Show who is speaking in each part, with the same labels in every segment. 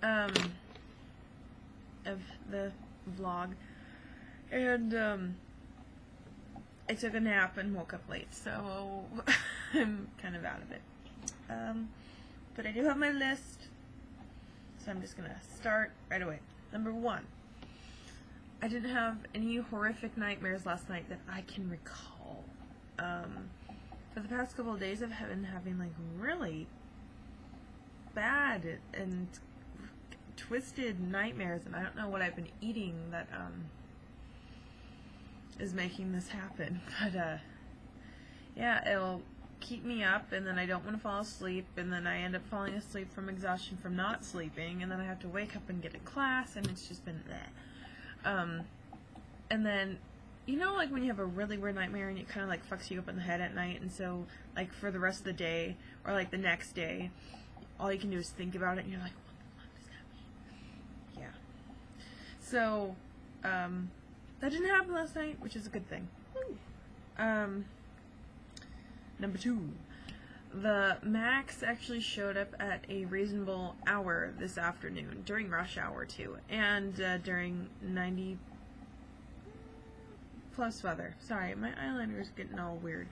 Speaker 1: of the vlog, and I took a nap and woke up late, so I'm kind of out of it. But I do have my list, so I'm just gonna start right away. Number 1. I didn't have any horrific nightmares last night that I can recall. For the past couple of days I've been having like really bad and twisted nightmares, and I don't know what I've been eating that is making this happen, but yeah, it'll keep me up, and then I don't want to fall asleep, and then I end up falling asleep from exhaustion from not sleeping, and then I have to wake up and get to class, and it's just been bleh. And then, you know, like when you have a really weird nightmare and it kind of like fucks you up in the head at night, and so like for the rest of the day or like the next day, all you can do is think about it, and you're like, what the fuck does that mean? Yeah. So that didn't happen last night, which is a good thing. Number 2. The Max actually showed up at a reasonable hour this afternoon, during rush hour too, and during 90+ weather. Sorry, my eyeliner is getting all weird.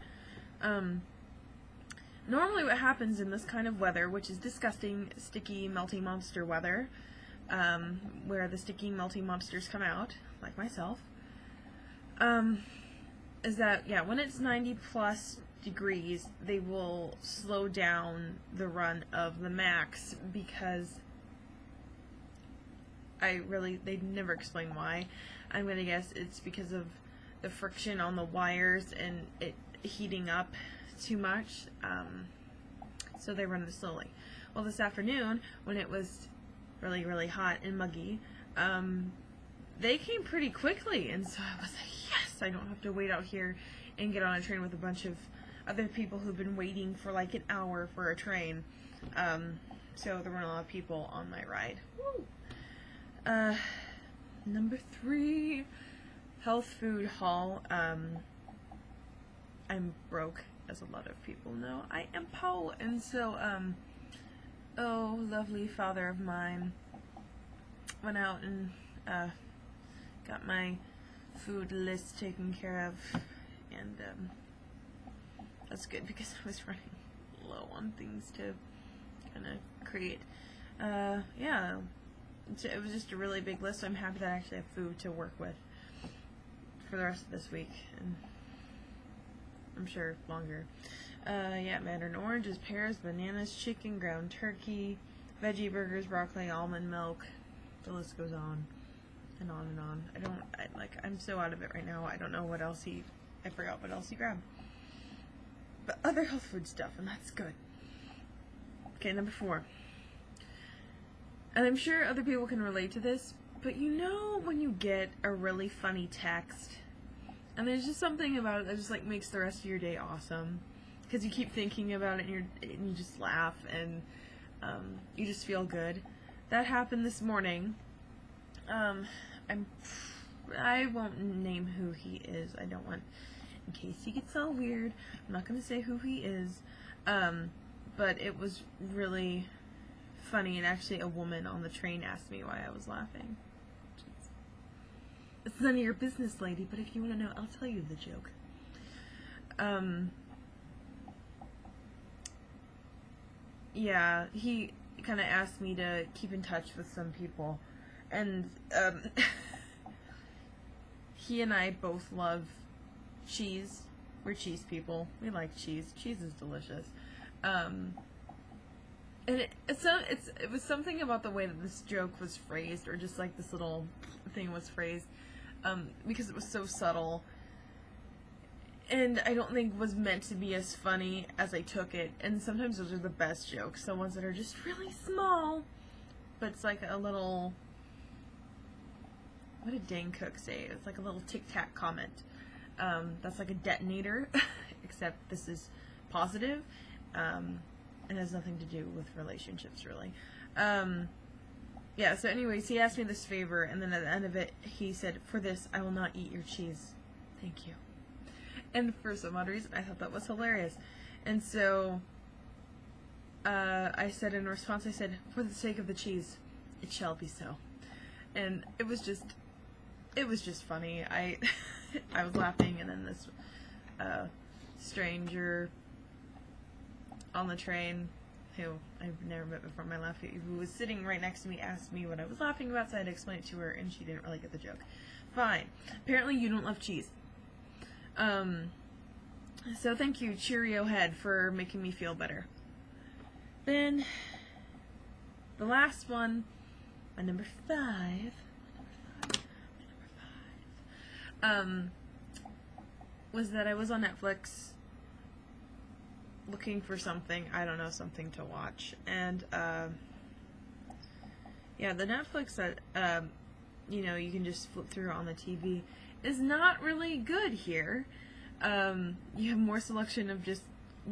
Speaker 1: Normally what happens in this kind of weather, which is disgusting, sticky, melty monster weather, where the sticky, melty monsters come out, like myself, is that, yeah, when it's 90+ degrees, they will slow down the run of the Max, because they never explain why. I'm gonna guess it's because of the friction on the wires and it heating up too much, so they run slowly. Well, this afternoon, when it was really, really hot and muggy, they came pretty quickly, and so I was like, yes, I don't have to wait out here and get on a train with a bunch of other people who've been waiting for like an hour for a train. So there weren't a lot of people on my ride. Woo. Number 3, health food haul. I'm broke, as a lot of people know. I am poor, and so oh, lovely father of mine went out and got my food list taken care of, and that's good because I was running low on things to kind of create. Yeah, it was just a really big list, so I'm happy that I actually have food to work with for the rest of this week, and I'm sure longer. Yeah, mandarin oranges, pears, bananas, chicken, ground turkey, veggie burgers, broccoli, almond milk. The list goes on and on and on. I'm so out of it right now. I don't know what else I forgot what else he grabbed. But other health food stuff, and that's good. Okay, number 4. And I'm sure other people can relate to this, but you know when you get a really funny text, and there's just something about it that just like makes the rest of your day awesome, because you keep thinking about it and you just laugh, and you just feel good. That happened this morning. I won't name who he is. I don't want, in case he gets all weird, I'm not going to say who he is, but it was really funny, and actually a woman on the train asked me why I was laughing. It's none of your business, lady, but if you want to know, I'll tell you the joke. Yeah, he kind of asked me to keep in touch with some people, and he and I both love cheese. We're cheese people. We like cheese. Cheese is delicious. And it was something about the way that this joke was phrased, or just like this little thing was phrased, because it was so subtle, and I don't think was meant to be as funny as I took it. And sometimes those are the best jokes, the ones that are just really small, but it's like a little, what did Dane Cook say? It's like a little tic-tac comment. That's like a detonator, except this is positive, and has nothing to do with relationships, really. Yeah, so anyways, he asked me this favor, and then at the end of it, he said, "For this, I will not eat your cheese. Thank you." And for some odd reason, I thought that was hilarious. And so, I said in response, I said, "For the sake of the cheese, it shall be so. And it was just funny. I was laughing, and then this stranger on the train, who I've never met before in my life, who was sitting right next to me, asked me what I was laughing about, so I had to explain it to her, and she didn't really get the joke. Fine. Apparently you don't love cheese. So thank you, Cheerio Head, for making me feel better. Then, the last one, my number five, was that I was on Netflix looking for something, I don't know, something to watch, and, yeah, the Netflix that, you know, you can just flip through on the TV is not really good here. You have more selection of just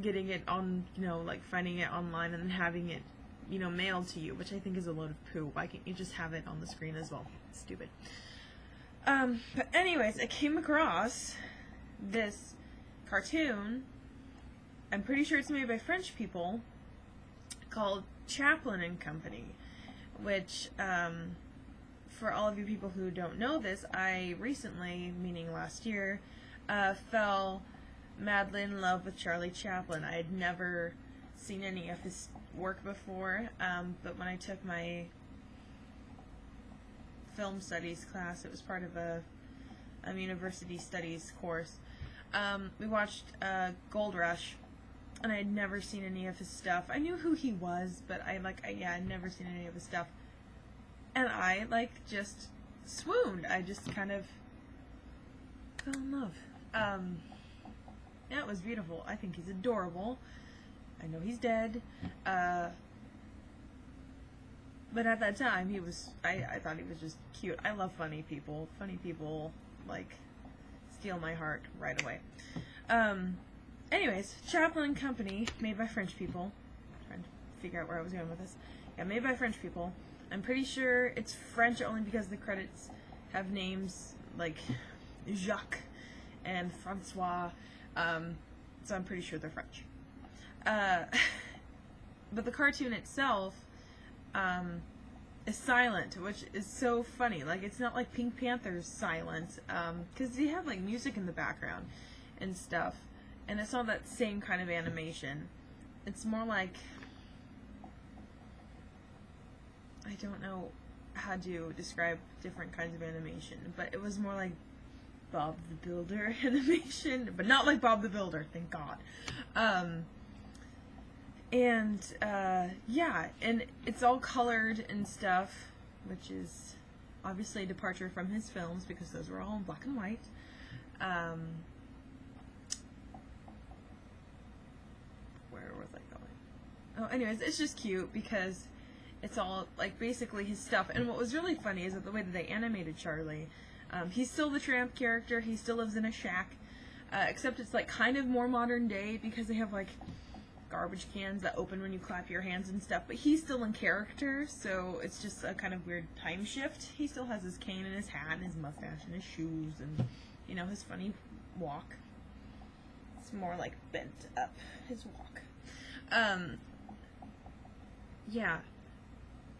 Speaker 1: getting it on, you know, like finding it online and then having it, you know, mailed to you, which I think is a load of poo. Why can't you just have it on the screen as well? Stupid. But anyways, I came across this cartoon, I'm pretty sure it's made by French people, called Chaplin and Company, which, for all of you people who don't know this, I recently, meaning last year, fell madly in love with Charlie Chaplin. I had never seen any of his work before, but when I took my film studies class, it was part of a university studies course, we watched Gold Rush, and I had never seen any of his stuff. I knew who he was, but I'd never seen any of his stuff. And I, just swooned. I just kind of fell in love. Yeah, it was beautiful. I think he's adorable. I know he's dead. But at that time, I thought he was just cute. I love funny people. Funny people, steal my heart right away. Anyways, Chaplin and Company, made by French people. I'm trying to figure out where I was going with this. Yeah, made by French people. I'm pretty sure it's French only because the credits have names like Jacques and Francois, so I'm pretty sure they're French. But the cartoon itself is silent, which is so funny. It's not like Pink Panther's silent, because they have music in the background and stuff, and it's not that same kind of animation. It's more like, I don't know how to describe different kinds of animation, but it was more like Bob the Builder animation, but not like Bob the Builder, thank God. Yeah, and it's all colored and stuff, which is obviously a departure from his films, because those were all in black and white. Where was I going? Oh, anyways, it's just cute, because it's all, basically his stuff. And what was really funny is that the way that they animated Charlie, he's still the tramp character, he still lives in a shack, except it's, kind of more modern day, because they have, garbage cans that open when you clap your hands and stuff, but he's still in character, so it's just a kind of weird time shift. He still has his cane and his hat and his mustache and his shoes and, his funny walk. It's more bent up, his walk. Yeah.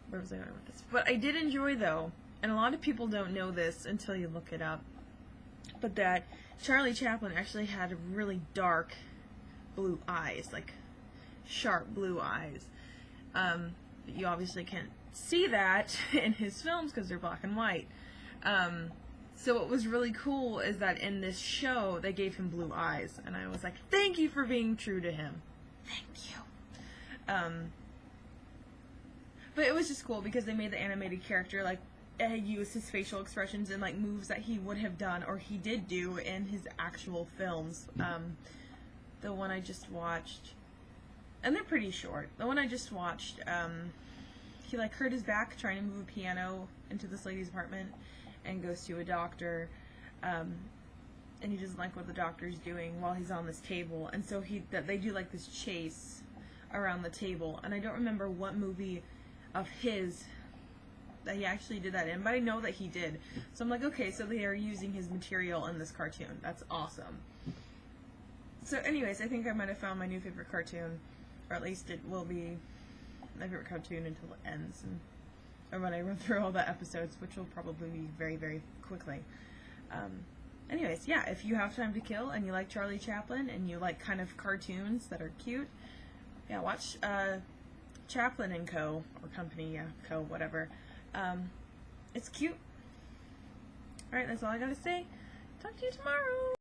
Speaker 1: Where was I going with this? But I did enjoy, though, and a lot of people don't know this until you look it up, but that Charlie Chaplin actually had really dark blue eyes, sharp blue eyes. But you obviously can't see that in his films because they're black and white. So what was really cool is that in this show, they gave him blue eyes, and I was like, thank you for being true to him. Thank you. But it was just cool because they made the animated character, use his facial expressions and, moves that he would have done, or he did do in his actual films. The one I just watched, and they're pretty short. The one I just watched, he, hurt his back trying to move a piano into this lady's apartment, and goes to a doctor, and he doesn't like what the doctor's doing while he's on this table, and so they do, this chase around the table, and I don't remember what movie of his that he actually did that in, but I know that he did. So I'm like, okay, so they are using his material in this cartoon. That's awesome. So anyways, I think I might have found my new favorite cartoon, or at least it will be my favorite cartoon until it ends, and or when I run through all the episodes, which will probably be very, very quickly. Anyways, yeah, if you have time to kill and you like Charlie Chaplin and you like kind of cartoons that are cute, yeah, watch Chaplin and Co. or Company, yeah, Co. whatever. It's cute. Alright, that's all I gotta say. Talk to you tomorrow.